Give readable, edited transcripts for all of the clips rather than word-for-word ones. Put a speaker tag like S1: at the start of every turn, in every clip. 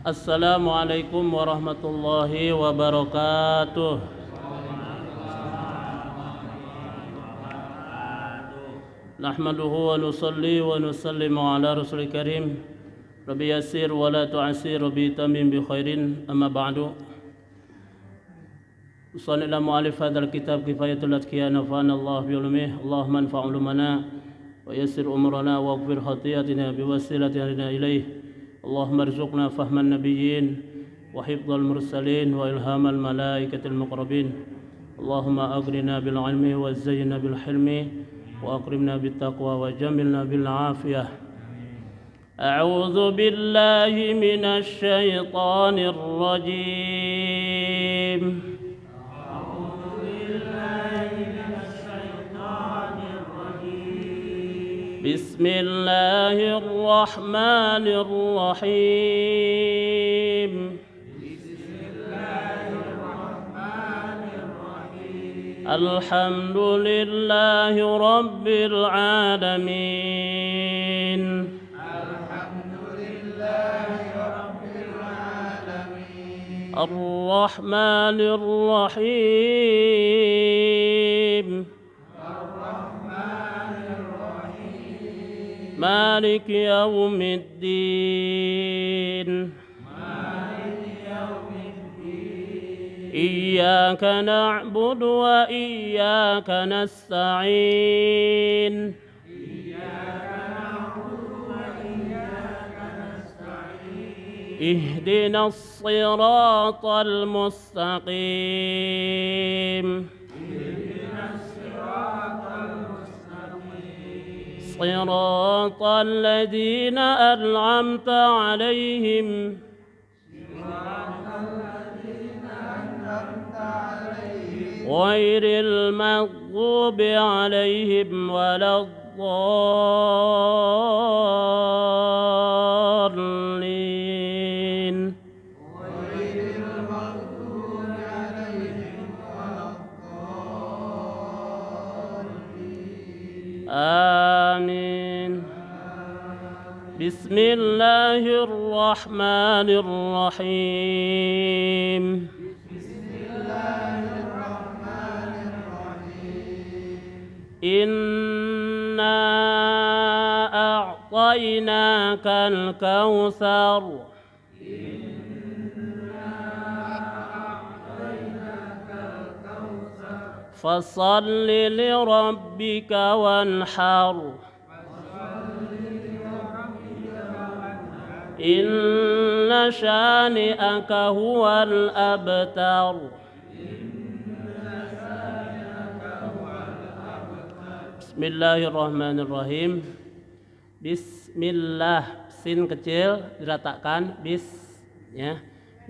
S1: Assalamualaikum warahmatullahi wabarakatuh. Nahmaduhu wa nusalli wa nusallimu ala rasulil karim. Rabbi yassir wa la tu'assir, Rabbi tamim bi khairin. Amma ba'du. Usalli ala mu'alif hadzal kitab kifayatul atqiya nafa'ana Allah bi ulumih. Allahumma anfa' ulumana wa yassir umurana wa ighfir khati'atina bi wasilati lana ilaih. Allahumma arzuqna fahman nabiyyin wa hifdzal mursalin wa ilhamal malaikatil muqrabin. Allahumma aghrina bil ilmi wa zayyina bil hilmi wa akrimna bit taqwa wa jamilna bil afiyah. A'udzu billahi minasy syaithanir rajim. Bismillahirrahmanirrahim. Alhamdulillahi rabbil alamin. Ar-Rahmanir Rahim. Malik yaumiddin. Iyyaka na'budu wa iyyaka nasta'in. Ihdinas siratal mustaqim. صراط الذين أنعمت عليهم غير المغضوب عليهم ولا الضالين. Amin. Bismillahirrahmanirrahim. Inna a'tainakal kautsar. Fasalli li rabbika wanhar. Inna syani'aka huwal abtar. Bismillahirrahmanirrahim. Bismillah, sin kecil diratakan, bis ya.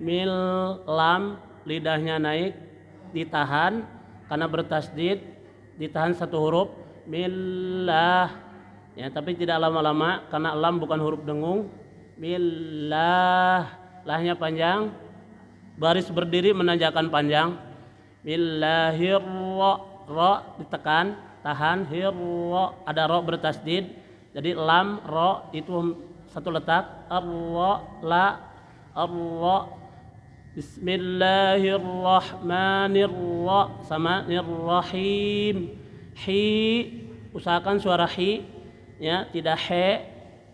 S1: Mil lam lidahnya naik, ditahan karena bertasdid, ditahan satu huruf millah ya, tapi tidak lama-lama karena lam bukan huruf dengung. Millah, lahnya panjang, baris berdiri menanjakan panjang. Millahirra, ra ditekan, tahan, hirra ada ra bertasdid, jadi lam ra itu satu letak. Arra la arra. Bismillahirrahmanirrahim sama nirrahim. Hi, usahakan suara hi ya, tidak he,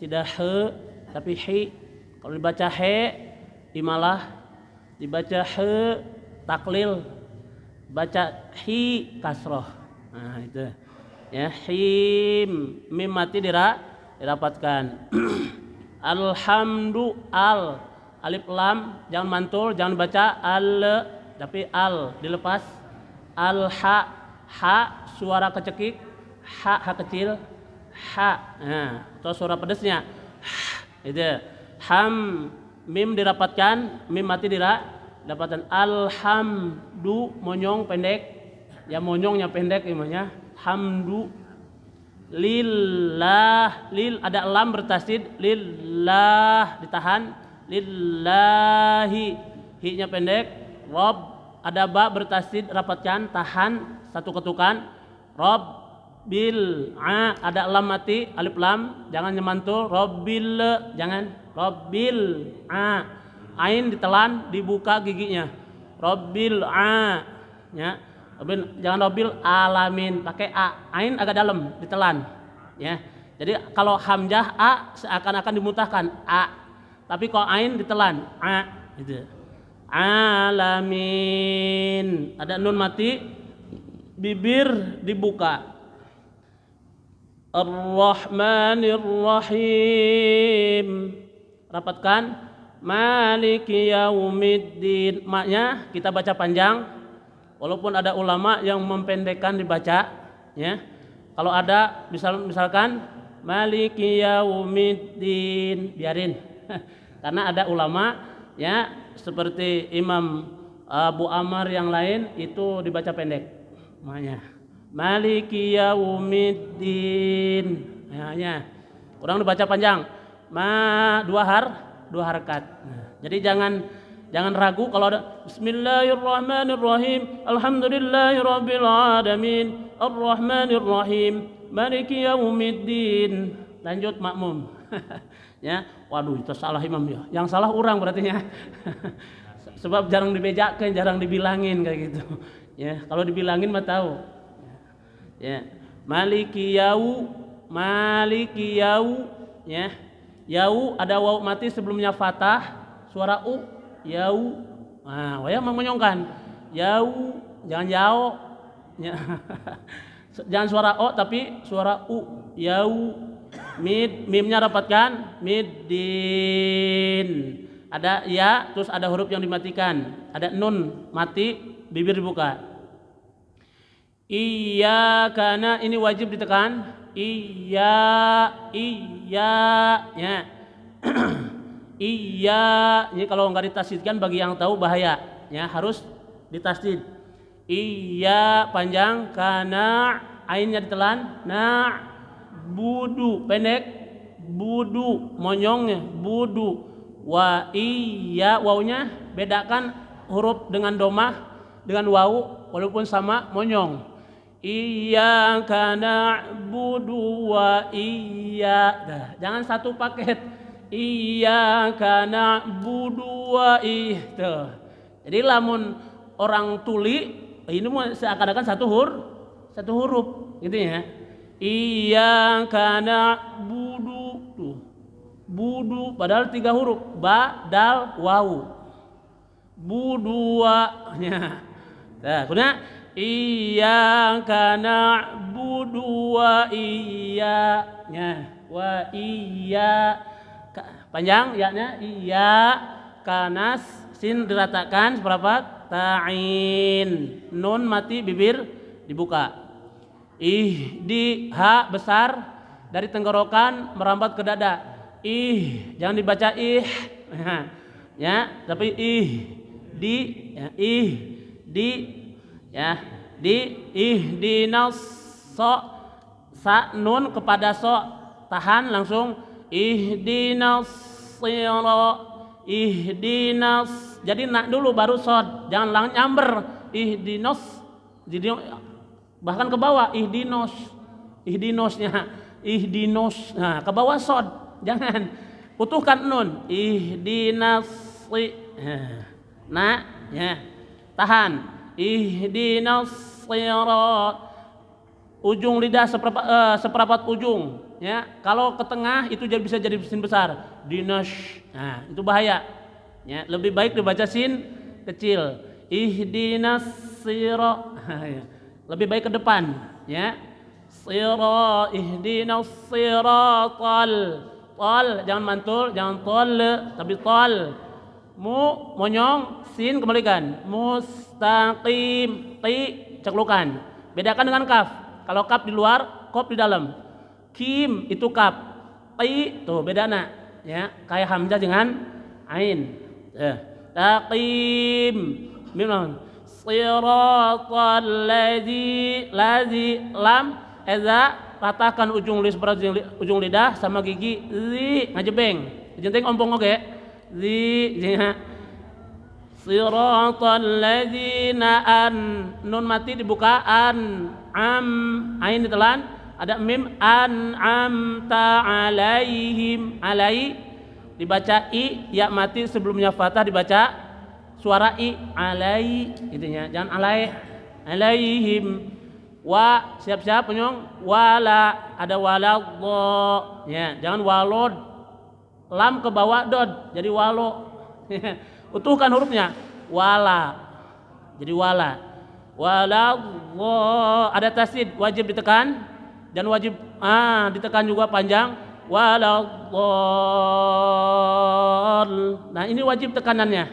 S1: tidak he, tapi hi. Kalau dibaca he imalah, dibaca he taklil, baca hi kasroh. Nah itu ya, him, mim mati dirapatkan. Alhamdu al, alif lam jangan mantul, jangan baca al, tapi al dilepas. Al ha, ha suara kecekik, ha kecil, ha. Nah, atau suara pedesnya. Itu. Ham, mim dirapatkan, mim mati dirapatkan. Alhamdu monyong pendek, ya monyongnya pendek imanya. Hamdu. Lillah, lil ada lam bertasdid, lillah ditahan. Lillahi, hi-nya pendek. Rob ada ba bertasdid rapatkan, tahan satu ketukan. Rob bil ada lam mati, alif lam jangan nyemantul. Robbil jangan, robbil ain ditelan, dibuka giginya. Rabbil a, ya. Jangan Rabbil alamin, pakai a. Ain agak dalam, ditelan, ya. Jadi kalau hamzah a seakan-akan dimuntahkan a, tapi kalau ain ditelan a, gitu. Alamin, ada nun mati, bibir dibuka. Ar-Rahmanir Rahim, rapatkan. Maliki yaumiddin, maknya kita baca panjang, walaupun ada ulama yang mempendekkan dibaca, ya. Kalau ada misalkan Maliki yaumiddin, biarin. Karena ada ulama, ya, seperti Imam Abu Ammar yang lain itu dibaca pendek, maknya Maliki yaumiddin, ya. Kurang dibaca panjang, dua harakat. Jadi jangan ragu kalau ada Bismillahirrahmanirrahim, Alhamdulillahirabbil alamin, Arrahmanirrahim, Maliki yaumiddin. Lanjut makmum. Ya, waduh itu salah imam ya. Yang salah orang berarti ya. Sebab jarang dibejakan, jarang dibilangin kayak gitu. Ya, kalau dibilangin mah tahu. Ya, Maliki yau, ya. Yau ada waw mati sebelumnya fathah, suara u, yau. Nah, waya menyongkan. Yau, jangan yao. Ya. Jangan suara o tapi suara u, yau. Mimnya rapatkan, middin. Ada ya, terus ada huruf yang dimatikan. Ada nun mati, bibir dibuka. Iyyaka, ini wajib ditekan. Iya, ya. Iya, ini kalau nggak ditasdidkan bagi yang tahu bahaya, ya, harus ditasdid. Iya panjang, kana ainnya ditelan, na budu pendek, budu monyongnya, budu. Wa iya, wawunya bedakan huruf dengan domah dengan wawu walaupun sama monyong. Iyyaka na'budu wa iyya. Jangan satu paket. Iyyaka na'budu wa iyya. Jadi lamun orang tuli ini seakan-akan satu huruf gitu ya. Iyyaka na'budu, tuh. Budu padahal 3 huruf, ba, dal, wawu. Budu wa. Nah, kemudian Iyyaka na'budu wa iyyaka, wa iya, panjang ya-nya, iya, kanas, sin diratakan seperempat, ta'in, nun mati, bibir dibuka. Di ha besar dari tenggorokan merambat ke dada. Jangan dibaca ya, tapi di, ya, di, ya, di ihdinas sa nun kepada so, tahan langsung ihdinas ihdinas, jadi nak dulu baru sod, jangan langsung nyamber ihdinas, jadi bahkan ke bawah ihdinosnya, nah ke bawah sod, jangan putuhkan nun ihdinas, nah ya, tahan ihdinas sirat, ujung lidah seperempat ujung, ya. Kalau ke tengah itu bisa jadi sin besar, dinas. Nah, itu bahaya. Ya, lebih baik dibaca sin kecil. Ihdinas sirat. Lebih baik ke depan, ya. Sirat, ihdinas siratal. Tol, jangan mantul, jangan tol, tapi tol. Monyong, sin kembalikan. Mustaqim, ti ceklukan. Bedakan dengan kaf. Kalau kaf di luar, qaf di dalam. Kim itu kaf. Ti tuh bedana, ya. Kayak hamzah dengan ain. Taqim. Mim. Siratal ladzi lam eza, ratakan ujung lidah sama gigi zi ngajebeng. Jenting ompong oge. Siratal ladzina nun mati dibuka, ain ditelan, ada mim, amta alaihim, dibaca i, ya mati sebelumnya fathah dibaca suara i, alai itunya, jangan alai, alaihim. Wa siap-siap penyong, wala ada waladh ya, jangan walod, lam ke bawah dod jadi walo. Utuhkan hurufnya, wala jadi wala, waladh ada tasdid wajib ditekan dan wajib ditekan juga panjang, waladh. Nah ini wajib tekanannya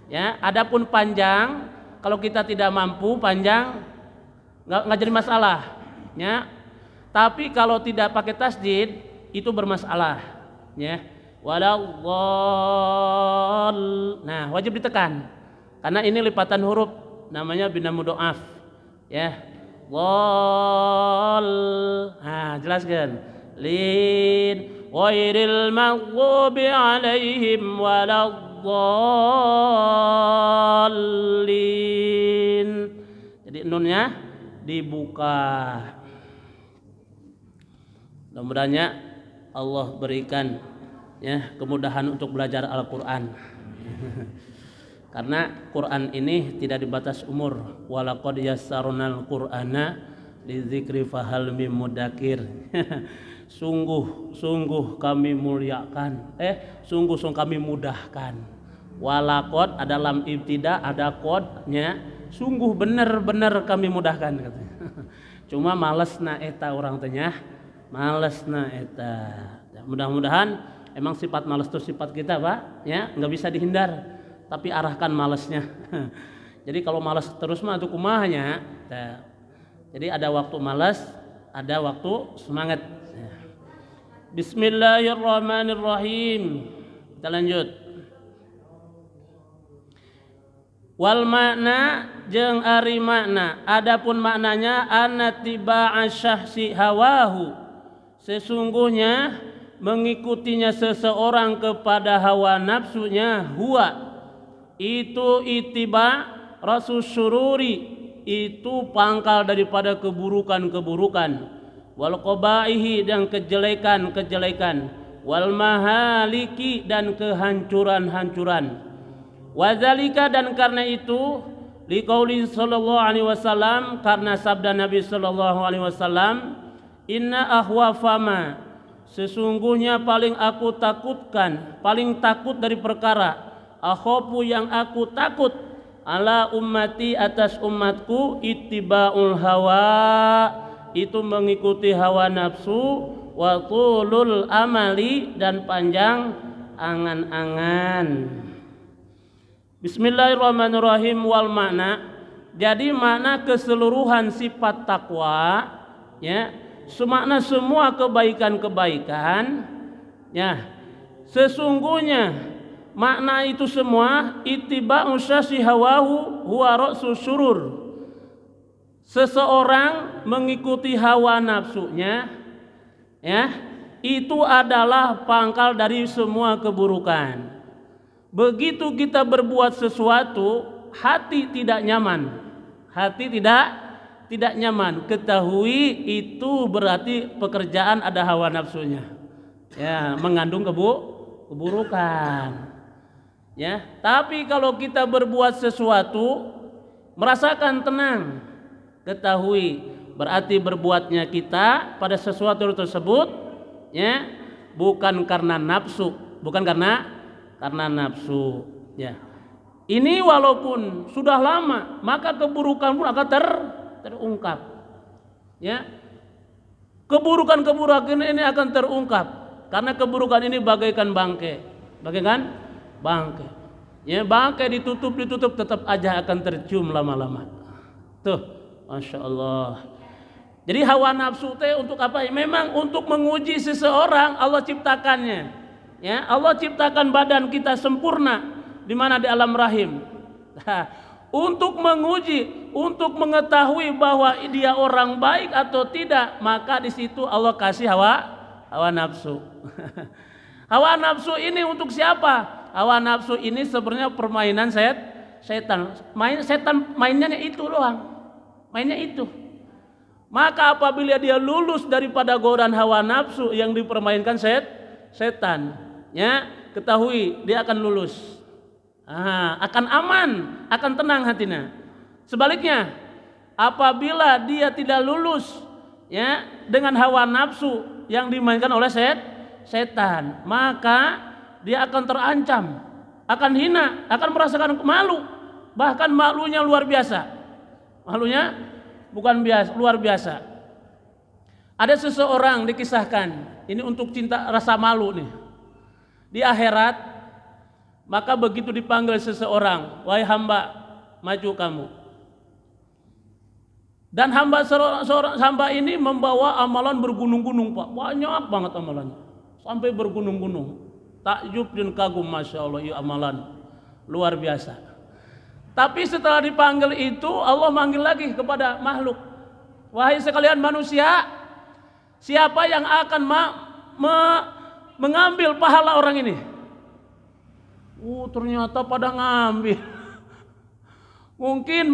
S1: ya. Adapun panjang kalau kita tidak mampu panjang nggak jadi masalah ya. Tapi kalau tidak pakai tasdid itu bermasalah ya. Waladh. Nah wajib ditekan karena ini lipatan huruf namanya bina mudhoaf ya. Wal. Nah jelaskan. Lin ghairil maghdubi alaihim waladdallin. Jadi nunnya dibuka. Mudah-mudahan Allah berikan ya kemudahan untuk belajar Al-Qur'an. Karena Quran ini tidak dibatas umur. Walaqad yassarnal Qur'ana lidzikri fahal mim mudzakir. Sungguh kami muliakan. Sungguh kami mudahkan. Walaqad ada lam ibtida, ada qadnya. Sungguh benar-benar kami mudahkan katanya. Cuma malesna eta orang tanya, malesna eta. Ya, mudah-mudahan emang sifat malas itu sifat kita Pak, ya nggak bisa dihindar. Tapi arahkan malesnya. Jadi kalau malas terus mah itu kumahnya. Nah, jadi ada waktu malas, ada waktu semangat. Ya. Bismillahirrahmanirrahim. Kita lanjut. Wal makna jeung ari makna, adapun maknanya anatiba'a syahsi hawahu, sesungguhnya mengikutinya seseorang kepada hawa nafsunya, huwa itu itiba rasul syururi, itu pangkal daripada keburukan-keburukan, wal qabaihi dan kejelekan-kejelekan, wal mahaliki dan kehancuran-hancuran. Wadzalika dan karena itu liqauli sallallahu alaihi wasallam, karena sabda Nabi sallallahu alaihi wasallam, inna ahwafama, sesungguhnya paling aku takutkan, paling takut dari perkara, akhafu yang aku takut, ala ummati atas umatku, ittiba'ul hawa, itu mengikuti hawa nafsu, wa tulul amali dan panjang angan-angan. Bismillahirrahmanirrahim. Wal makna, jadi makna keseluruhan sifat takwa ya, semakna semua kebaikan-kebaikan ya, sesungguhnya makna itu semua ittiba'u syasi hawahu huwa ra'sus syurur, seseorang mengikuti hawa nafsunya ya, itu adalah pangkal dari semua keburukan. Begitu kita berbuat sesuatu, hati tidak nyaman, hati tidak nyaman, ketahui itu berarti pekerjaan ada hawa nafsunya, ya mengandung keburukan, ya. Tapi kalau kita berbuat sesuatu, merasakan tenang, ketahui berarti berbuatnya kita pada sesuatu tersebut, ya bukan karena nafsu, bukan karena nafsu ya. Ini walaupun sudah lama, maka keburukan pun akan terungkap ya. Keburukan ini akan terungkap karena keburukan ini bagaikan bangkai ya. Bangkai ditutup tetap aja akan tercium lama-lama tuh, Masya Allah. Jadi hawa nafsu teh untuk apa? Memang untuk menguji seseorang. Allah ciptakannya ya, Allah ciptakan badan kita sempurna di mana di alam rahim. Nah, untuk menguji, untuk mengetahui bahwa dia orang baik atau tidak, maka di situ Allah kasih hawa nafsu. Hawa nafsu ini untuk siapa? Hawa nafsu ini sebenarnya permainan setan. Setan mainnya itu doang. Mainnya itu. Maka apabila dia lulus daripada godaan hawa nafsu yang dipermainkan setan, ya, ketahui dia akan lulus. Akan aman, akan tenang hatinya. Sebaliknya, apabila dia tidak lulus ya dengan hawa nafsu yang dimainkan oleh setan, maka dia akan terancam, akan hina, akan merasakan malu, bahkan malunya luar biasa. Malunya bukan biasa, luar biasa. Ada seseorang dikisahkan, ini untuk cinta rasa malu nih. Di akhirat, maka begitu dipanggil seseorang, wahai hamba, maju kamu. Dan seorang hamba ini membawa amalan bergunung-gunung, Pak. Banyak banget amalannya, sampai bergunung-gunung. Takjub dan kagum, masya Allah, ya amalan luar biasa. Tapi setelah dipanggil itu, Allah manggil lagi kepada makhluk, wahai sekalian manusia, siapa yang akan mengambil pahala orang ini? Ternyata pada ngambil. Mungkin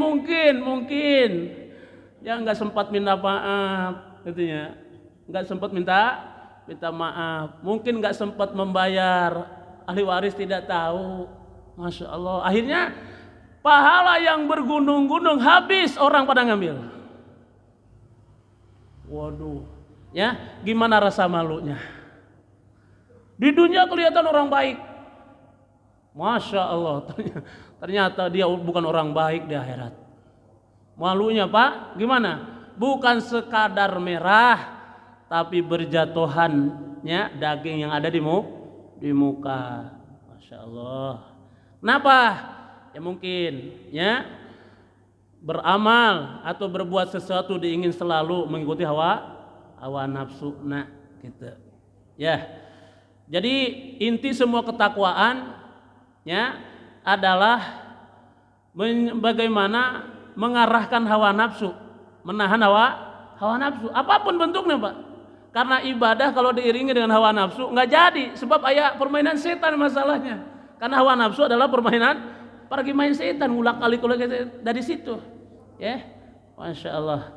S1: ya nggak sempat minta maaf, katanya. Nggak sempat minta maaf. Mungkin nggak sempat membayar. Ahli waris tidak tahu. Masya Allah. Akhirnya pahala yang bergunung-gunung habis, orang pada ngambil. Waduh, ya gimana rasa malunya? Di dunia kelihatan orang baik, masya Allah, ternyata dia bukan orang baik di akhirat. Malunya Pak, gimana? Bukan sekadar merah, tapi berjatuhannya daging yang ada di muka. Masya Allah. Kenapa? Ya mungkin ya beramal atau berbuat sesuatu diingin selalu mengikuti hawa nafsu, gitu. Ya. Jadi inti semua ketakwaan ya adalah bagaimana mengarahkan hawa nafsu, menahan hawa nafsu, apapun bentuknya, Pak. Karena ibadah kalau diiringi dengan hawa nafsu nggak jadi, sebab permainan setan masalahnya. Karena hawa nafsu adalah pergi main setan, ulak-alik dari situ. Ya, masya Allah.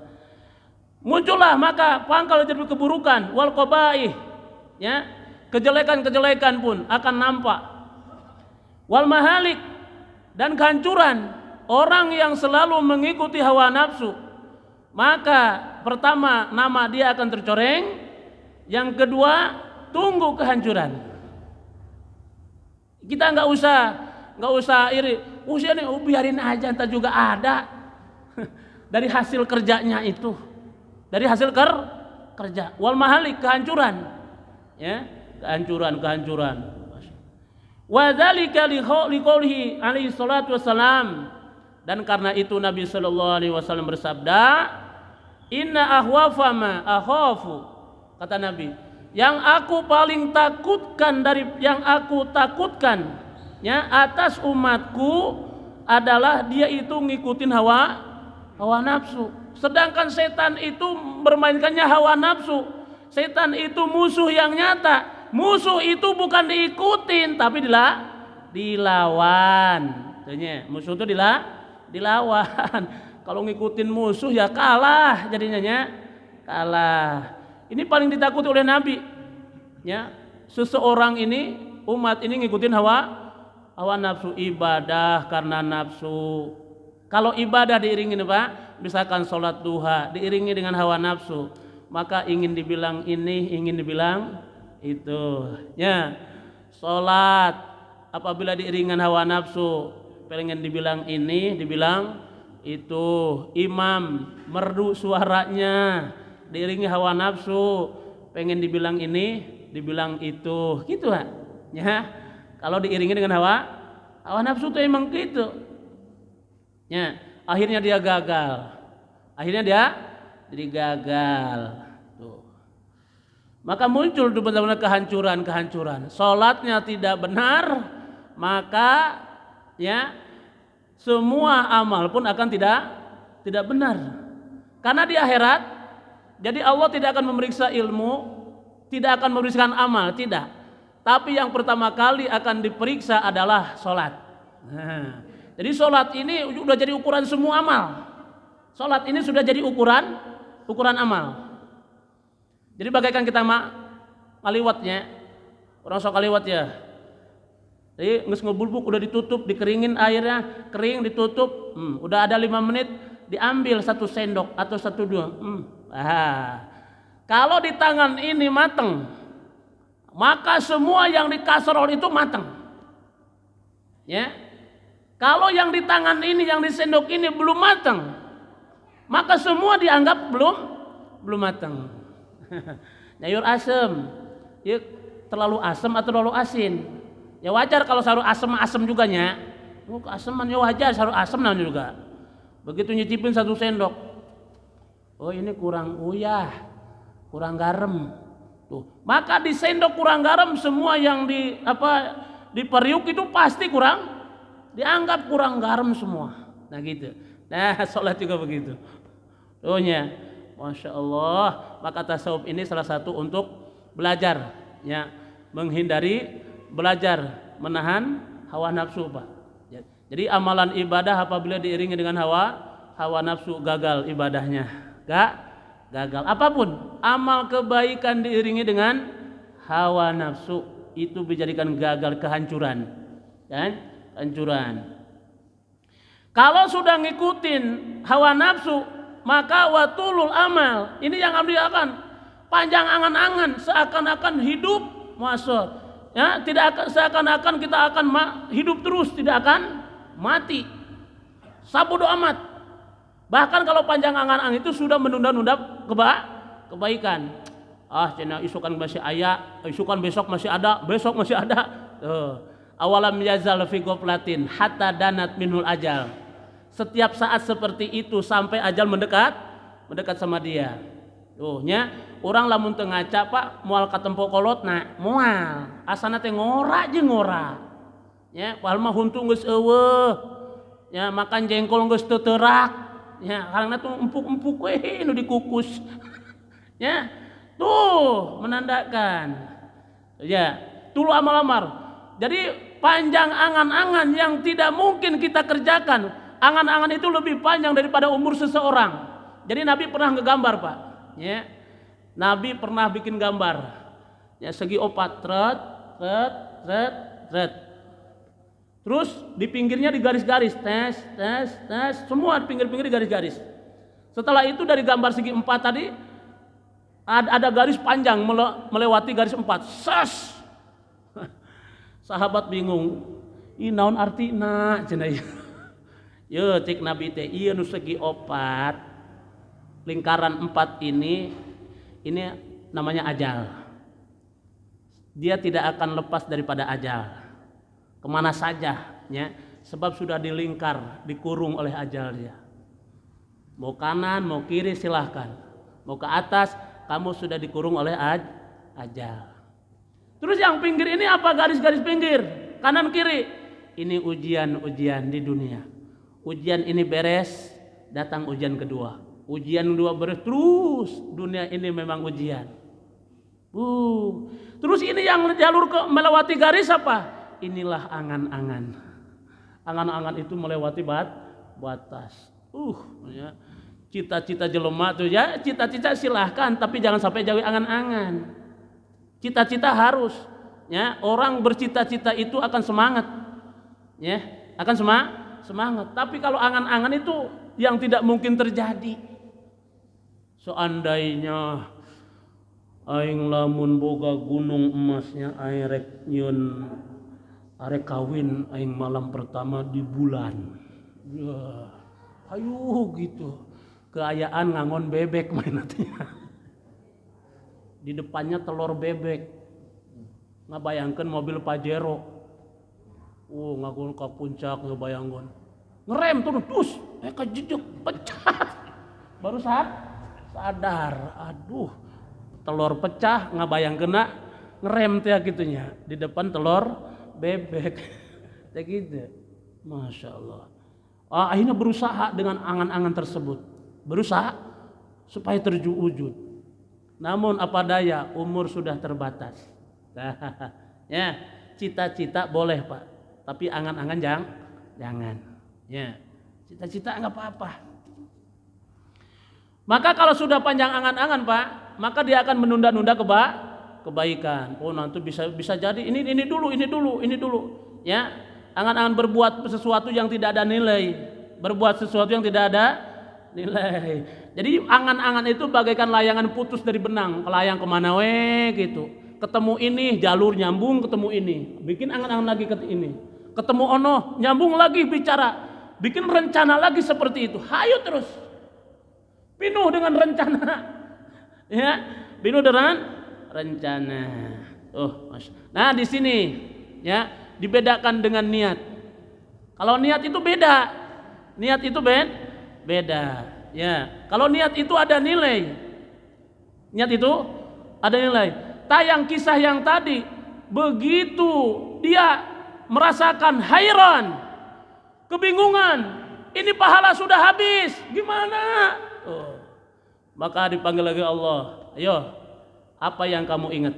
S1: Muncullah maka pangkal jadi keburukan, wal qabaih, ya, kejelekan-kejelekan pun akan nampak. Wal mahalik, dan kehancuran orang yang selalu mengikuti hawa nafsu. Maka pertama nama dia akan tercoreng, yang kedua tunggu kehancuran. Kita nggak usah iri. Usia nih, biarin aja, entar juga ada dari hasil kerjanya itu, dari hasil kerja. Wal mahalik, kehancuran, ya, kehancuran. Wa dzalika liqaulihi alaihi salatu wassalam, dan karena itu Nabi sallallahu alaihi wasallam bersabda, inna ahwafa ma akhafu, kata Nabi, yang aku paling takutkan ya atas umatku adalah dia itu ngikutin hawa nafsu. Sedangkan setan itu bermainkannya hawa nafsu. Setan itu musuh yang nyata. Musuh itu bukan diikutin tapi dilawan. Musuh itu dilawan. Kalau ngikutin musuh ya kalah, jadinya kalah. Ini paling ditakuti oleh Nabi. Ya, seseorang ini, umat ini ngikutin hawa nafsu, ibadah karena nafsu. Kalau ibadah diiringi Pak, misalkan sholat duha diiringi dengan hawa nafsu, maka ingin dibilang ini, ingin dibilang itu. Ya, sholat apabila diiringi hawa nafsu, pengen dibilang ini, dibilang itu. Imam merdu suaranya, diiringi hawa nafsu, pengen dibilang ini, dibilang itu, gitu Pak. Ya, kalau diiringi dengan hawa nafsu itu emang gitu. Ya, akhirnya dia gagal. Jadi gagal. Tuh. Maka muncul benar-benar kehancuran. Salatnya tidak benar, maka ya semua amal pun akan tidak benar. Karena di akhirat, jadi Allah tidak akan memeriksa ilmu, tidak akan memeriksa amal, tidak. Tapi yang pertama kali akan diperiksa adalah sholat. Jadi sholat ini sudah jadi ukuran semua amal. Sholat ini sudah jadi ukuran amal. Jadi bagaikan kita ngaliwatnya, orang sok ngaliwat ya. Jadi nges ngebulbuk udah ditutup, dikeringin airnya, kering ditutup, udah ada 5 menit, diambil 1 sendok atau 1-2. Kalau di tangan ini mateng, maka semua yang di kaserol itu mateng. Ya. Kalau yang di tangan ini, yang di sendok ini belum mateng, maka semua dianggap belum mateng. Sayur asem, ya terlalu asem atau terlalu asin. Ya wajar kalau sayur asem juga nya. Aseman ya wajar, sayur asem namanya juga. Begitu nyicipin 1 sendok, oh ini kurang uyah, kurang garam. Tuh, maka di sendok kurang garam, semua yang di periuk itu pasti dianggap kurang garam semua. Nah gitu. Nah sholat juga begitu. Tuhnya, masya Allah. Maka tasawuf ini salah satu untuk belajar, ya, belajar menahan hawa nafsu, Pak. Jadi amalan ibadah apabila diiringi dengan hawa nafsu, gagal ibadahnya. Gagal. Apapun amal kebaikan diiringi dengan hawa nafsu itu dijadikan gagal, kehancuran. Kan? Kehancuran. Kalau sudah ngikutin hawa nafsu, maka watulul amal. Ini yang harus diakan. Panjang angan-angan, seakan-akan hidup muasor. Ya, tidak akan seakan-akan kita akan hidup terus, tidak akan mati. Sabodo amat. Bahkan kalau panjang angan-angan itu sudah menunda-nunda kebaikan. Cina isukan masih aya, isukan besok masih ada, besok masih ada. Awalam yazal fi ghaflatin hatta danat minul ajal. Setiap saat seperti itu sampai ajal mendekat sama dia. Nya orang lamun teu ngaca Pak moal katempo kolotna moal asana teh ngora jeung ngora. Ya, padahal mah huntu geus eueuh. Ya, makan jengkol geus teu teurak. Ya, karena tuh empuk-empuk we nu dikukus. Ya, tuh menandakan. Ya, tulu amal-amal. Jadi panjang angan-angan yang tidak mungkin kita kerjakan. Angan-angan itu lebih panjang daripada umur seseorang. Jadi Nabi pernah ngegambar, Pak. Ya, Nabi pernah bikin gambar. Ya, segi opat, terus di pinggirnya digaris-garis, tes, semua di pinggir-pinggir digaris-garis. Setelah itu dari gambar segi 4 tadi ada garis panjang melewati garis 4. Ses. Sahabat bingung. Ih naon artina cenah ieu. Ye cik Nabi teh ieu nu segi 4 lingkaran 4 ini namanya ajal. Dia tidak akan lepas daripada ajal. Kemana saja, ya, sebab sudah dilingkar, dikurung oleh ajal dia. Mau kanan, mau kiri silahkan. Mau ke atas, kamu sudah dikurung oleh ajal. Terus yang pinggir ini apa? Garis-garis pinggir, kanan kiri. Ini ujian-ujian di dunia. Ujian ini beres, datang ujian kedua. Ujian kedua beres, terus dunia ini memang ujian. Terus ini yang jalur melewati garis apa? Inilah angan-angan. Angan-angan itu melewati batas. Ya. Cita-cita jelema tuh ya, cita-cita silahkan, tapi jangan sampai jauh angan-angan. Cita-cita harus, ya, orang bercita-cita itu akan semangat, ya, akan semangat. Tapi kalau angan-angan itu yang tidak mungkin terjadi. Seandainya aing lamun boga gunung emasnya aing rek nyun arek kawin aing malam pertama di bulan. Ya, ayo gitu. Keayaan ngangon bebek main nantinya. Di depannya telur bebek. Ngabayangkeun mobil Pajero. Ngagon ka puncak ngabayangkeun. Ngerem turun dus, kejedek pecah. Baru sadar, aduh. Telur pecah ngabayangkeunna ngerem teh gitunya. Di depan telur bebek. Kayak gitu. Masya Allah. Akhirnya berusaha dengan angan-angan tersebut. Berusaha supaya terwujud. Namun apa daya, umur sudah terbatas. Ya, cita-cita boleh Pak, tapi angan-angan jangan. Ya, cita-cita enggak apa-apa. Maka kalau sudah panjang angan-angan Pak, maka dia akan menunda-nunda kebaikan. Nanti bisa jadi ini dulu. ya, angan-angan berbuat sesuatu yang tidak ada nilai, berbuat sesuatu yang tidak ada nilai. Jadi angan-angan itu bagaikan layangan putus dari benang, kelayang kemana gitu. Ketemu ini jalur nyambung, ketemu ini, bikin angan-angan lagi ke ini. Ketemu ono nyambung lagi bicara, bikin rencana lagi seperti itu. Hayo terus, penuh dengan rencana, ya, penuh dengan rencana. Nah di sini ya dibedakan dengan niat. Kalau niat itu beda, niat itu beda. Ya, kalau niat itu ada nilai, niat itu ada nilai. Tayang kisah yang tadi, begitu dia merasakan hairan, kebingungan, ini pahala sudah habis, gimana? Maka dipanggil lagi Allah, ayo, apa yang kamu ingat?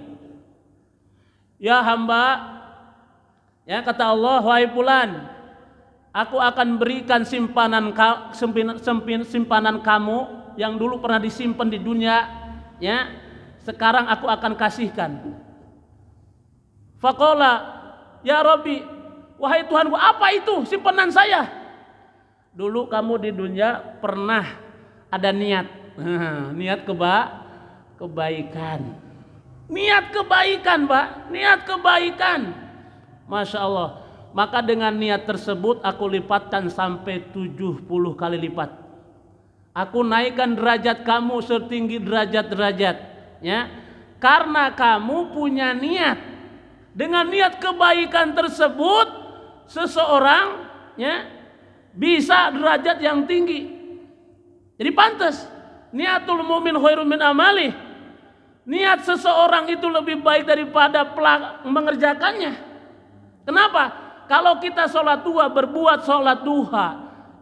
S1: Ya hamba, ya kata Allah, wahai fulan, aku akan berikan simpanan kamu yang dulu pernah disimpan di dunia, ya. Sekarang aku akan kasihkan. Faqala, ya Rabbi, wahai Tuhanku, apa itu simpanan saya? Dulu kamu di dunia pernah ada niat, niat kebaikan. Niat kebaikan, Pak, niat kebaikan. Masya Allah. Maka dengan niat tersebut aku lipatkan sampai 70 kali lipat. Aku naikkan derajat kamu setinggi derajat-derajat, ya. Karena kamu punya niat. Dengan niat kebaikan tersebut seseorang, ya, bisa derajat yang tinggi. Jadi pantas niatul mu'min khairun min amalih. Niat seseorang itu lebih baik daripada mengerjakannya. Kenapa? Kalau kita sholat duha, berbuat sholat duha,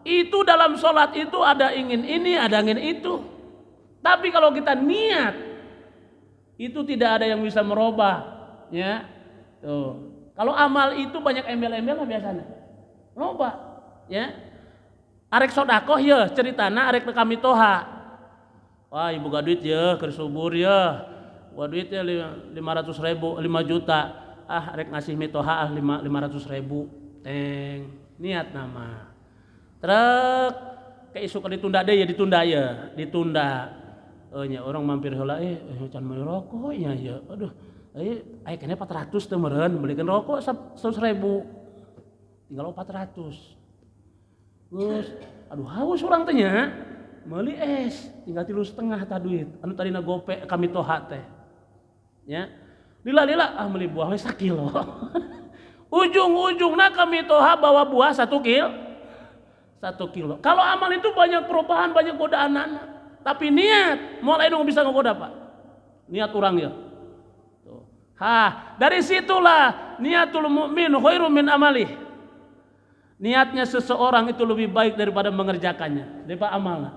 S1: itu dalam sholat itu ada ingin ini, ada ingin itu. Tapi kalau kita niat, itu tidak ada yang bisa merubah, ya. Tuh. Kalau amal itu banyak embel-embel biasanya, merubah, ya. Arek sodakoh ya ceritana arek kami toha. Wah ibu gak duit ya, kersubur ya. Wah duitnya 500.000, 5 juta. Arek ngasih mitoha 500.000. Teng, niat nama. Truk kayak isu ditunda deh ya, ditunda. Nya orang mampir heula can mau rokok nya ya. Aduh, aya kene 400 teh meureun belikan rokok 100.000. Tinggal 400. Terus aduh haus urang teh nya. Meuli es, tinggal 3,5 ta duit. Anu tadina gope kami toha teh. Ya. Lila meuli buah we 1 kilo. Ujung-ujungna kami toha bawa buah 1 kilo. 1 kilo. Kalau amal itu banyak perubahan, banyak godaan anak. Tapi niat, mulai dong bisa ngegoda Pak. Niat orang ya. Tuh. Dari situlah niatul mu'min khairun min amalih. Niatnya seseorang itu lebih baik daripada mengerjakannya, daripada amalnya.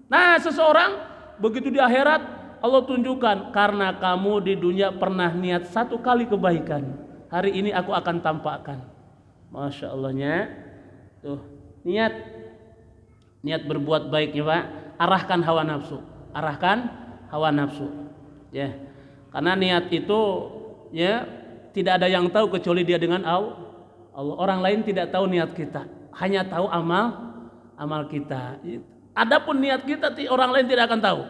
S1: Nah, seseorang begitu di akhirat Allah tunjukkan, karena kamu di dunia pernah niat 1 kali kebaikan, hari ini aku akan tampakkan. Masya Allahnya. Tuh, niat berbuat baik ya Pak. Arahkan hawa nafsu, ya. Karena niat itu ya tidak ada yang tahu kecuali dia dengan Allah. Orang lain tidak tahu niat kita, hanya tahu amal kita. Adapun niat kita orang lain tidak akan tahu.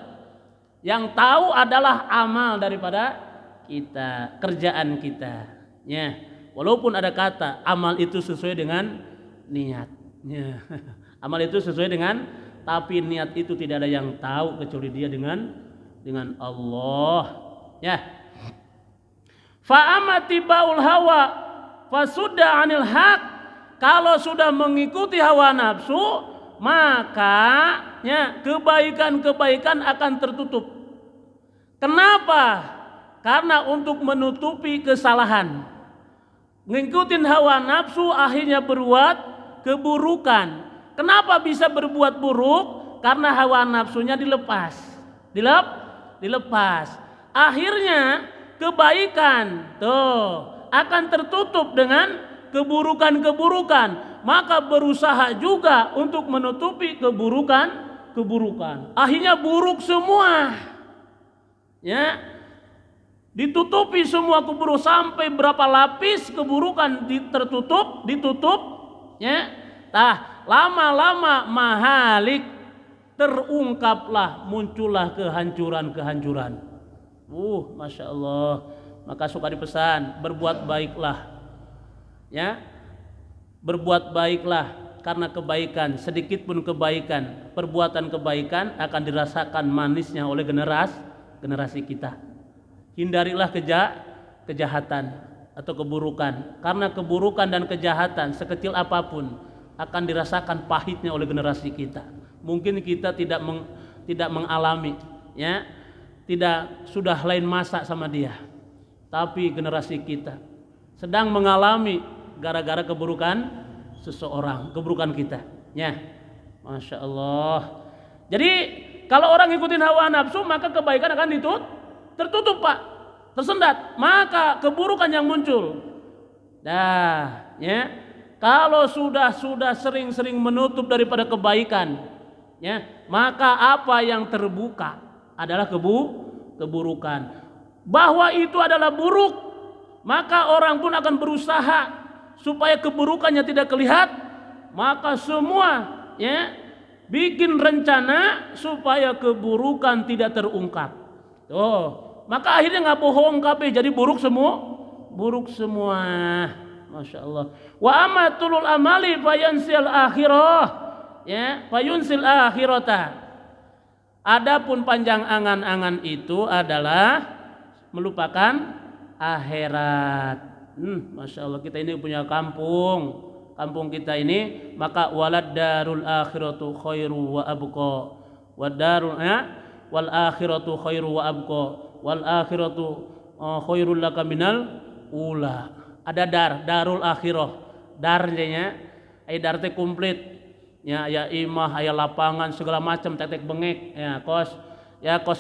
S1: Yang tahu adalah amal daripada kita, kerjaan kita. Ya, walaupun ada kata amal itu sesuai dengan niat. Ya. Amal itu sesuai dengan, tapi niat itu tidak ada yang tahu kecuali dia dengan Allah. Ya. Fa amati baul hawa fasudda 'anil haq. Kalau sudah mengikuti hawa nafsu, maka ya kebaikan-kebaikan akan tertutup. Kenapa? Karena untuk menutupi kesalahan. Ngikutin hawa nafsu akhirnya berbuat keburukan. Kenapa bisa berbuat buruk? Karena hawa nafsunya dilepas. Dilepas. Akhirnya kebaikan akan tertutup dengan keburukan-keburukan. Maka berusaha juga untuk menutupi keburukan. Akhirnya buruk semua. Ya. Ditutupi semua keburukan sampai berapa lapis keburukan ditutup, ya. Lama-lama mahalik terungkaplah, muncullah kehancuran. Masya Allah. Maka suka dipesan, berbuat baiklah, ya, berbuat baiklah, karena kebaikan, sedikit pun kebaikan, perbuatan kebaikan akan dirasakan manisnya oleh generasi kita. Hindarilah kejahatan atau keburukan, karena keburukan dan kejahatan sekecil apapun akan dirasakan pahitnya oleh generasi kita. Mungkin kita tidak mengalami, ya, tidak sudah lain masa sama dia, tapi generasi kita sedang mengalami gara-gara keburukan seseorang, keburukan kita, ya. Masya Allah. Jadi kalau orang ikutin hawa nafsu, maka kebaikan akan tertutup, Pak, tersendat, maka keburukan yang muncul. Ya, kalau sudah sering-sering menutup daripada kebaikan, ya, maka apa yang terbuka adalah keburukan. Bahwa itu adalah buruk, maka orang pun akan berusaha supaya keburukannya tidak kelihatan. Maka semua, ya, bikin rencana supaya keburukan tidak terungkap. Maka akhirnya nggak bohong kabeh, jadi buruk semua. Masya Allah. Wa amatulul amali fayansil akhirah, ya, fayunsil akhirata. Adapun panjang angan-angan itu adalah melupakan akhirat. Masya Allah, kita ini punya kampung kita ini, maka walad darul akhiratu khairu wa abqa, wal akhiratu khairu wa abqa, wal akhiratu khairul laka minal ula. Ada darul akhirah, darnya dar teh komplit, ya imah, aya lapangan segala macam, tetek bengek, ya kos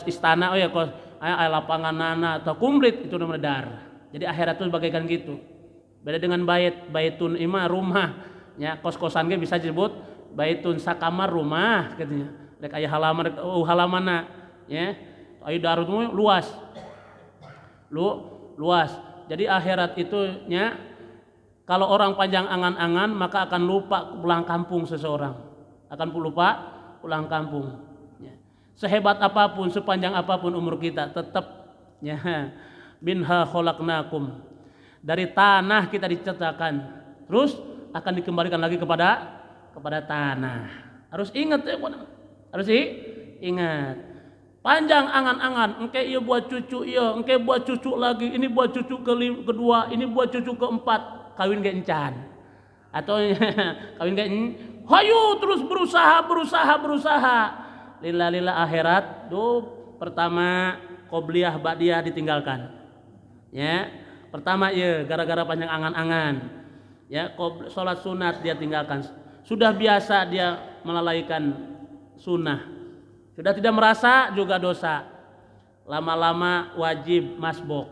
S1: istana, kos aya lapangan nana atau komplit, itu namanya dar. Jadi akhirat itu bagaikan gitu. Beda dengan baitun imah rumah, ya, kos-kosan ge bisa disebut baitun sakamar rumah katanya. Rek aya halamanna, ya. Aya darut luas. Luas. Jadi akhirat itu, nya, kalau orang panjang angan-angan maka akan lupa pulang kampung seseorang. Akan lupa pulang kampung. Ya. Sehebat apapun, sepanjang apapun umur kita, tetap, ya, minha khalaqnakum. Dari tanah kita diciptakan, terus akan dikembalikan lagi kepada tanah. Harus ingat, ingat. Panjang angan-angan, engke iya buat cucu, iya, engke buat cucu lagi, ini buat cucu kedua, ini buat cucu keempat, kawin ge encan. Atau kawin ge hayu terus berusaha. Lillah akhirat, pertama qobliyah ba'diyah ditinggalkan. Ya. Pertama, ya, gara-gara panjang angan-angan, ya, sholat sunat dia tinggalkan. Sudah biasa dia melalaikan sunnah, sudah tidak merasa juga dosa. Lama-lama wajib masbok.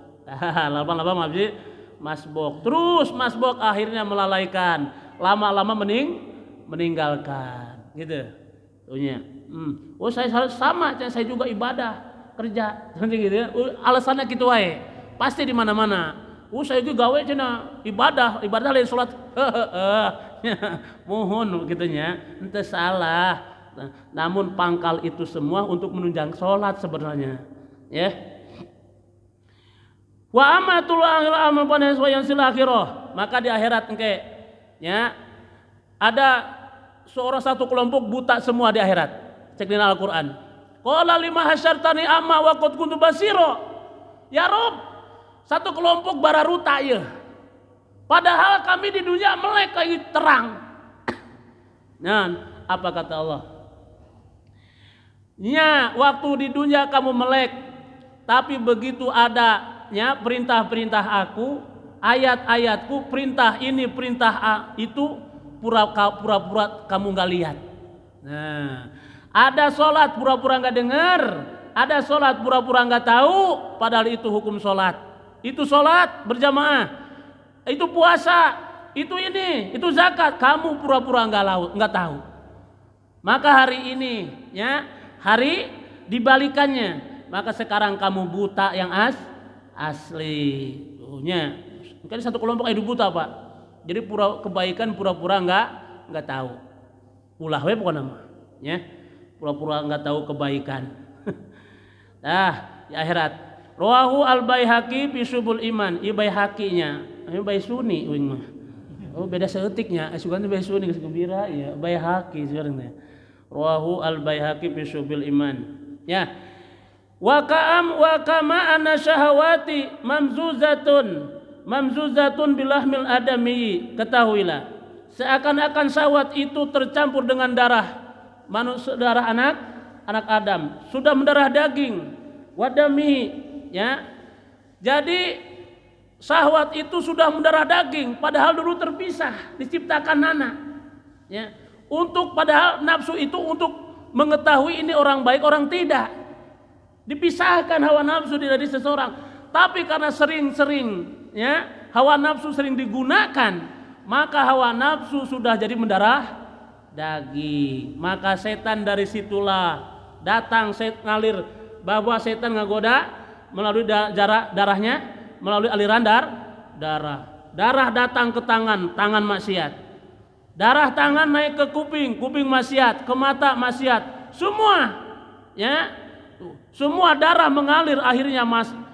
S1: Lama-lama wajib masbok. Terus masbok akhirnya melalaikan. Lama-lama meninggalkan. Gitu. Tuhnya. Saya sama, saya juga ibadah, kerja, gitu ya. Alasannya gitu wae. Pasti di mana-mana. Saya juga gawe cenah ibadah lain salat. Mohon gitunya, ente salah. Namun pangkal itu semua untuk menunjang salat sebenarnya, ya. Wa amatul amal panas wa yansil akhirah. Maka di akhirat engke, ya, ada satu kelompok buta semua di akhirat. Cek di Al-Qur'an. Qala lima hasyartani amma wa qad kuntu basira. Ya Rabb, satu kelompok bararuta, ya. Padahal kami di dunia melek kayak terang. Nah, apa kata Allah? Ya, waktu di dunia kamu melek, tapi begitu adanya perintah-perintah aku, ayat-ayatku, perintah ini, perintah itu, pura-pura kamu nggak lihat. Nah, ada sholat pura-pura nggak dengar, ada sholat pura-pura nggak tahu, padahal itu hukum sholat. Itu sholat berjamaah, itu puasa, itu ini, itu zakat, kamu pura-pura nggak tahu. Maka hari ini, ya, hari dibalikannya. Maka sekarang kamu buta yang asli. Tuhnya. Kan satu kelompok hidup buta, Pak. Jadi kebaikan pura-pura enggak tahu. Ulah we pokoknya mah, ya. Pura-pura enggak tahu kebaikan. Nah, di akhirat. Rawahu al-Baihaqi fi Syubul Iman. Ieu Baihaqi-nya. Aya Baisuni uing mah. Oh, beda seeutiknya. Asugan teh Baisuni geus gembira ya. Baihaqi sekarang teh. Rawahu al-Baihaqi fi Syubul Iman. Ya. Wa kama anna syahawati mamzuzatun bilahmil adami. Ketahuilah, seakan-akan syahwat itu tercampur dengan darah manusia, darah anak Adam, sudah mendarah daging. Wadami, ya. Jadi syahwat itu sudah mendarah daging, padahal dulu terpisah, diciptakan anak. Ya. Padahal nafsu itu untuk mengetahui ini orang baik, orang tidak. Dipisahkan hawa nafsu dari seseorang. Tapi karena sering-sering, ya, hawa nafsu sering digunakan, maka hawa nafsu sudah jadi mendarah daging. Maka setan dari situlah datang, ngalir, bahwa setan ngagoda melalui darahnya, melalui aliran darah. Darah datang ke tangan maksiat. Darah tangan naik ke kuping maksiat, ke mata maksiat. Semua, ya, semua darah mengalir akhirnya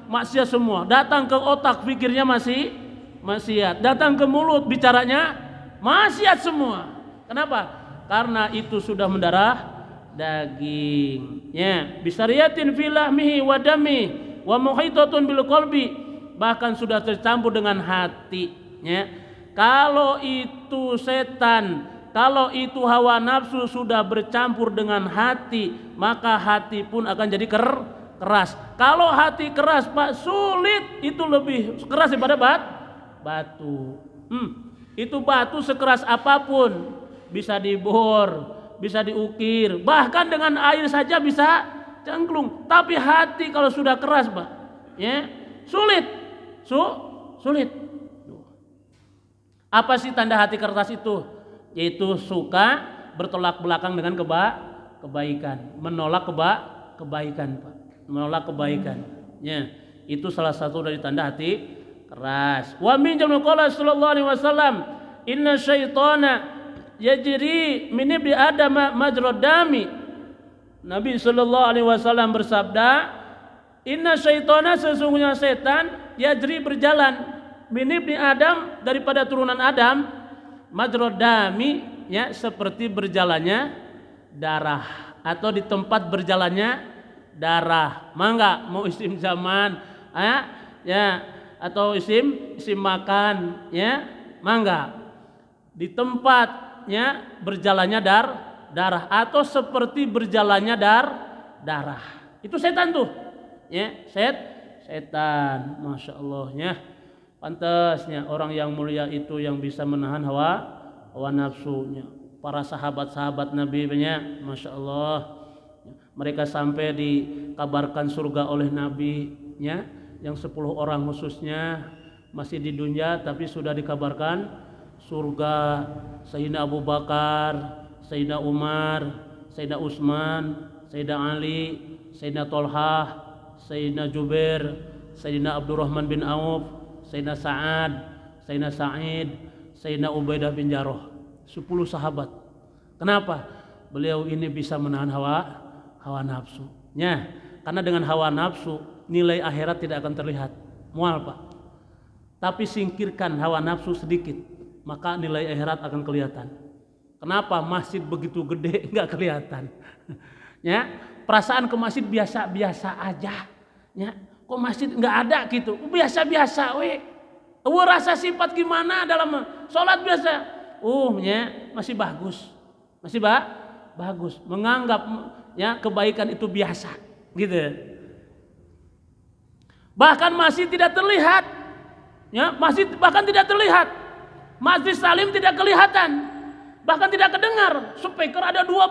S1: maksiat semua. Datang ke otak pikirnya maksiat. Datang ke mulut bicaranya maksiat semua. Kenapa? Karena itu sudah mendarah daging, ya. Bisariyatin fi lahmihi wa dami wa muhitatun bil qalbi, bahkan sudah tercampur dengan hati, ya. Kalau itu setan, kalau itu hawa nafsu sudah bercampur dengan hati, maka hati pun akan jadi keras. Kalau hati keras, Pak, sulit, itu lebih keras daripada batu. Itu batu sekeras apapun bisa dibor, bisa diukir, bahkan dengan air saja bisa cengklung. Tapi hati kalau sudah keras, Pak, ya, sulit. Apa sih tanda hati keras itu? Yaitu suka bertolak belakang dengan kebaikan, menolak kebaikan, Pak, menolak kebaikan. Ya, itu salah satu dari tanda hati keras. Wa min jamil qala sallallahu alaihi wasallam, inna syaitana yajri min ibni adam majrad dami. Nabi sallallahu alaihi wasallam bersabda, inna syaitana, sesungguhnya setan, yajri berjalan, min ibni adam, daripada turunan Adam, majrad dami, ya, seperti berjalannya darah, atau di tempat berjalannya darah. Mangga mau isim zaman, ya, atau isim makan, ya, mangga. Di tempatnya berjalannya darah, atau seperti berjalannya darah. Itu setan tuh, ya, setan. Masya Allah, ya. Pantasnya orang yang mulia itu yang bisa menahan hawa nafsunya. Para sahabat-sahabat Nabi banyak, Masya Allah. Mereka sampai dikabarkan surga oleh Nabi, ya, yang 10 orang khususnya masih di dunia tapi sudah dikabarkan surga. Sayyidina Abu Bakar, Sayyidina Umar, Sayyidina Utsman, Sayyidina Ali, Sayyidina Tolhah, Sayyidina Jubair, Sayyidina Abdurrahman bin Auf, Sayyidina Sa'ad, Sayyidina Sa'id, Sayyidina Ubaidah bin Jarrah. 10 sahabat. Kenapa? Beliau ini bisa menahan hawa nafsu. Ya, karena dengan hawa nafsu nilai akhirat tidak akan terlihat. Mual, Pak. Tapi singkirkan hawa nafsu sedikit, maka nilai akhirat akan kelihatan. Kenapa? Masjid begitu gede enggak kelihatan. Ya, perasaan ke masjid biasa-biasa aja. Ya, kok masjid enggak ada gitu. Biasa-biasa we. Rasa sifat gimana dalam sholat biasa. Ya, masih bagus. Masih bagus. Menganggap, ya, kebaikan itu biasa gitu. Bahkan masih tidak terlihat. Ya, masih bahkan tidak terlihat. Masjid Salim tidak kelihatan. Bahkan tidak kedengar. Speaker ada 12.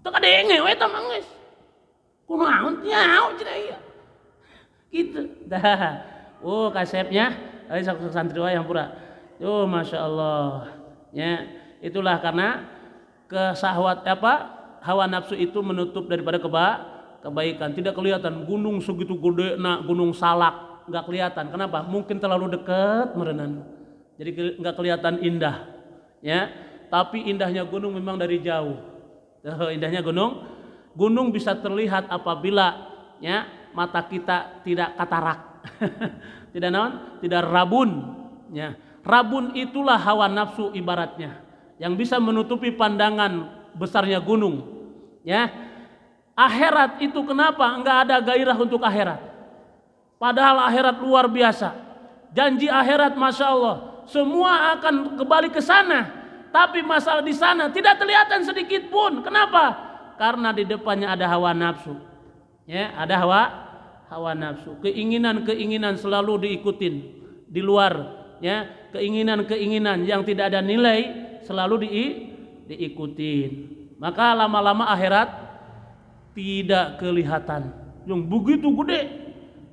S1: Teu kadenge we tah mangis. Kunaon nyao cenah ieu. Gitu. Dah. Kasepnya ari santri wae hampura. Masya Allah. Ya, itulah karena hawa nafsu itu menutup daripada kebaikan. Tidak kelihatan gunung segitu gede, gunung Salak nggak kelihatan. Kenapa? Mungkin terlalu dekat merenan, jadi nggak kelihatan indah. Ya, tapi indahnya gunung memang dari jauh. Indahnya gunung bisa terlihat apabila ya mata kita tidak katarak, tidak rabun. Ya, rabun itulah hawa nafsu ibaratnya, yang bisa menutupi pandangan besarnya gunung. Ya, akhirat itu kenapa enggak ada gairah untuk akhirat? Padahal akhirat luar biasa. Janji akhirat Masya Allah, semua akan kembali ke sana. Tapi masalah di sana tidak kelihatan sedikit pun. Kenapa? Karena di depannya ada hawa nafsu. Ya, ada hawa nafsu. Keinginan selalu diikutin di luar. Ya, keinginan yang tidak ada nilai selalu diikutin. Maka lama-lama akhirat tidak kelihatan. Yang begitu gede,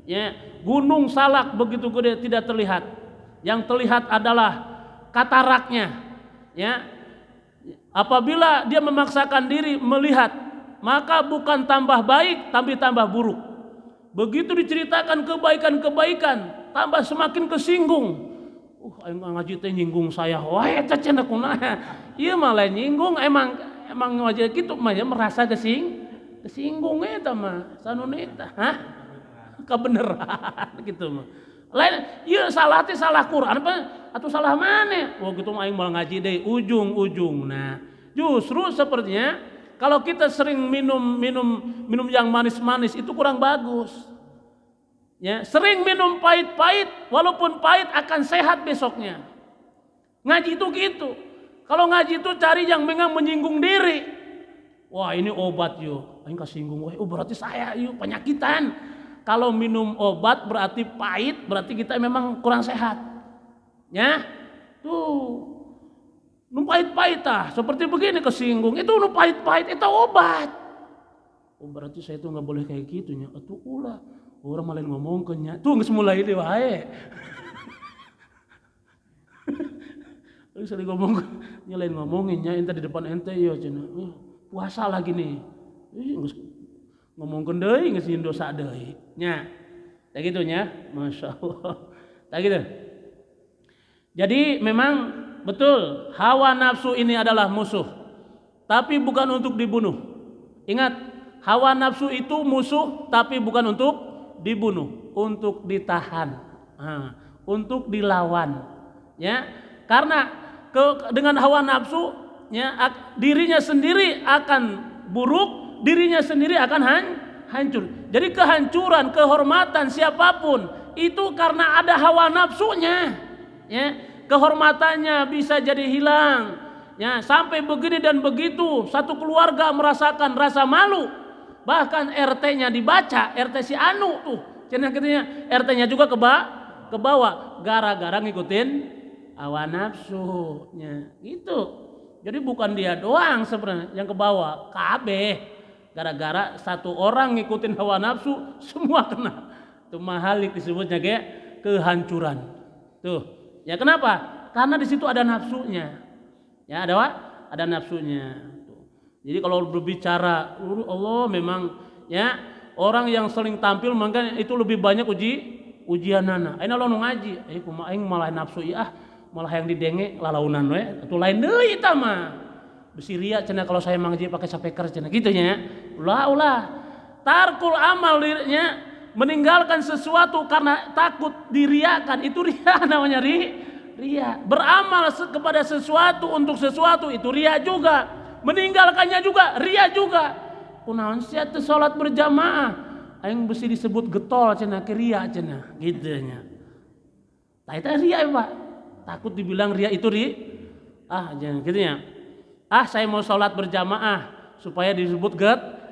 S1: ya, gunung Salak begitu gede tidak terlihat. Yang terlihat adalah kataraknya. Ya, apabila dia memaksakan diri melihat, maka bukan tambah baik, tapi tambah buruk. Begitu diceritakan kebaikan, tambah semakin kesinggung. Aing ngaji teh nyinggung saya, wah eta cenah kunaha. Ieu mah lain nyinggung, emang ngaji kitu mah ya merasa kesinggung eta mah sanun eta. Hah? Kebenaran gitu mah. Lain ieu salah teh salah Quran apa atau salah mana? Oh gitu mah aing malah ngaji deui ujung-ujung. Nah, justru sepertinya kalau kita sering minum yang manis-manis itu kurang bagus. Ya, sering minum pahit-pahit, walaupun pahit akan sehat besoknya. Ngaji itu gitu. Kalau ngaji itu cari yang memang menyinggung diri. Wah ini obat yuk, aing kasinggung. Wah berarti saya yuk penyakitan. Kalau minum obat berarti pahit, berarti kita memang kurang sehat. Ya, tuh, nu pahit-pahit seperti begini kesinggung. Itu nu pahit-pahit itu obat. Oh berarti saya itu nggak boleh kayak gitunya. Atuh ulah. Orang malah ngomongnya, tuh nggak mulai deh wae. Terus sering nyalain ngomonginnya, ente di depan ente ya cina, puasa lagi nih, ngomongin deh nggak sih dosa deh, nya, kayak gitunya, Masya Allah, kayak gitu. Jadi memang betul hawa nafsu ini adalah musuh, tapi bukan untuk dibunuh. Ingat, hawa nafsu itu musuh, tapi bukan untuk dibunuh, untuk ditahan, untuk dilawan, ya. Karena dengan hawa nafsu, ya, dirinya sendiri akan buruk, dirinya sendiri akan hancur. Jadi kehancuran, kehormatan siapapun itu karena ada hawa nafsunya, ya. Kehormatannya bisa jadi hilang, ya. Sampai begini dan begitu, satu keluarga merasakan rasa malu. Bahkan RT-nya dibaca, RT si Anu tuh, cenah katanya RT-nya juga ke bawah gara-gara ngikutin hawa nafsunya gitu. Jadi bukan dia doang sebenarnya yang ke bawah, kabeh gara-gara satu orang ngikutin hawa nafsu semua kena. Itu mahalik disebutnya kayak kehancuran. Tuh, ya kenapa? Karena di situ ada nafsunya. Ya ada nafsunya. Jadi kalau berbicara Allah memang ya orang yang sering tampil maka itu lebih banyak ujianana. Aina lo ngaji, kumaha aing malah nafsu malah yang didenge lalaunan we, atuh lain deui eta mah. Besi ria cenah kalau saya ngaji pakai sapeker cenah kitu nya. Ulah. Tarkul amal nya meninggalkan sesuatu karena takut diriakan itu ria namanya ria. Beramal kepada sesuatu untuk sesuatu itu ria juga. Meninggalkannya juga ria juga. Kunaon sia teu salat berjamaah aing besi disebut getol cenah ke ria cenah kitu nya. Tah eta ria Pak. Takut dibilang ria itu jangan kitu nya. Saya mau salat berjamaah supaya disebut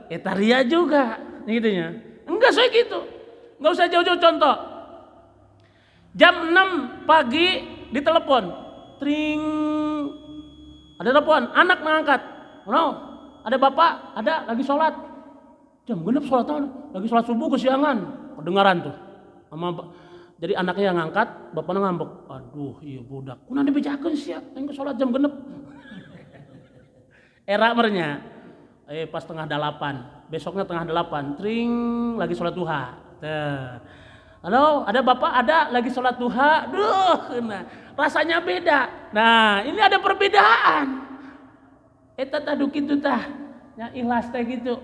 S1: eta ria juga gitu nya. Enggak saya gitu. Enggak usah jauh-jauh contoh. Jam 6 pagi ditelepon. Tring. Ada telepon, anak mengangkat. No, ada bapak, ada lagi sholat. Jam genep sholat, lagi sholat subuh kesiangan. Kedengaran tuh. Jadi anaknya yang ngangkat, bapaknya ngambek. Aduh, iya budak. Kuna dibejakeun sia, aing sholat jam genep. Era merenya. Pas 7:30. besoknya tengah 8, tring lagi sholat duha. Halo, ada bapak, ada lagi sholat duha, nah, rasanya beda. Nah, ini ada perbedaan. Eta taduk itu tah, ya ikhlas teh gitu.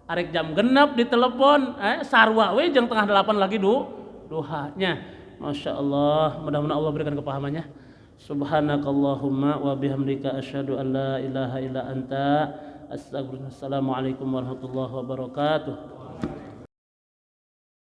S1: Arek jam genep ditelepon, sarwa we jam tengah 8 lagi duhanya. Masya Allah, mudah-mudahan Allah berikan kepahamannya. Subhanakallahumma wa bihamdika asyhadu an la ilaha illa anta astaghfiruka. Assalamualaikum warahmatullahi wabarakatuh.